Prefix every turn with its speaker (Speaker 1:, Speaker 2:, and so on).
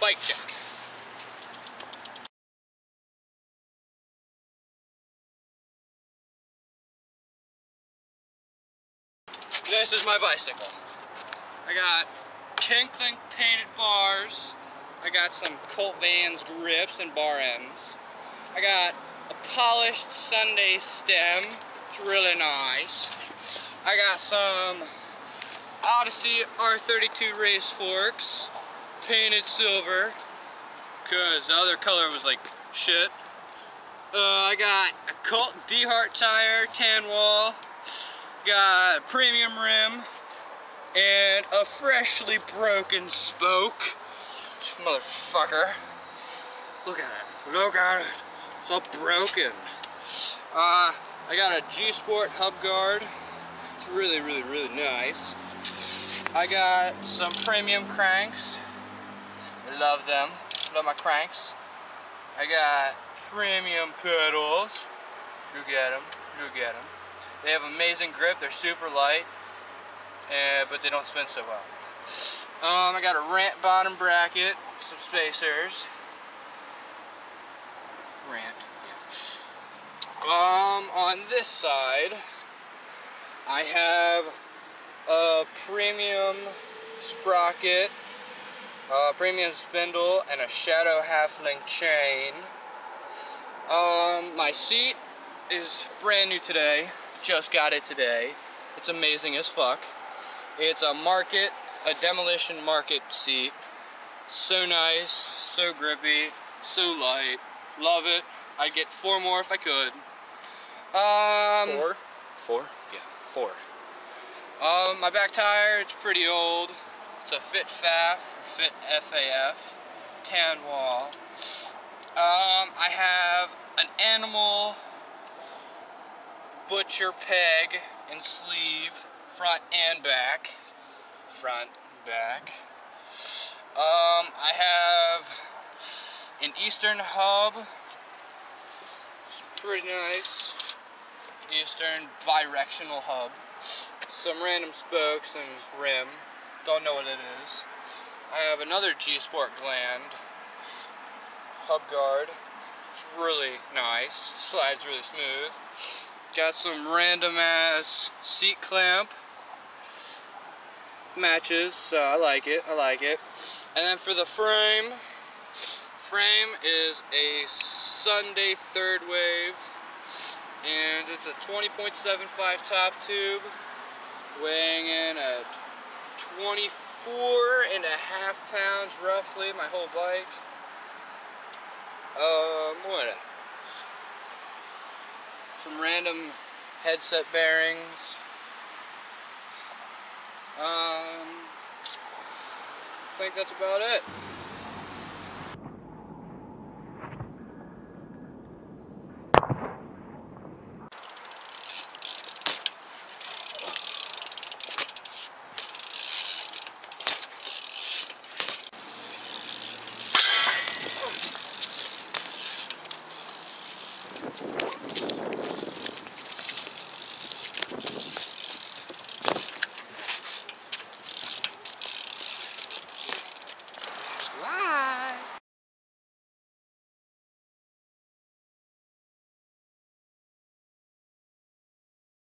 Speaker 1: Bike check. This is my bicycle. I got kink painted bars. I got some Colt Vans grips and bar ends. I got a polished Sunday stem. It's really nice. I got some Odyssey R32 race forks, painted silver, cause the other color was like shit. I got a Colt dehart tire, tan wall. Got a premium rim and a freshly broken spoke. Motherfucker. Look at it. Look at it. It's all broken. I got a G-Sport hub guard. It's really, really, really nice. I got some premium cranks. I love them. Love my cranks. I got premium pedals. Look at them. Look at them. They have amazing grip. They're super light, but they don't spin so well. I got a rant bottom bracket, some spacers. Rant, yeah. On this side, I have a premium sprocket, premium spindle, and a shadow half-length chain. My seat is brand new today. Just got it today. It's amazing as fuck. It's a Markit, a demolition Markit seat. So nice, so grippy, so light. Love it. I'd get 4 more if I could.
Speaker 2: 4?
Speaker 1: 4? Yeah, 4. My back tire, it's pretty old. It's a F.A.F, tan wall. I have an animal butcher peg and sleeve, front and back. Front, back. I have an Eastern hub. It's pretty nice. Eastern birectional hub. Some random spokes and rim. Don't know what it is. I have another G-Sport gland. Hub guard. It's really nice. Slides really smooth. Got some random ass seat clamp. Matches, so I like it, I like it. And then for the frame is a Sunday third wave, and it's a 20.75 top tube, weighing in at 24.5 pounds roughly, my whole bike. What else? Some random headset bearings. I think that's about it.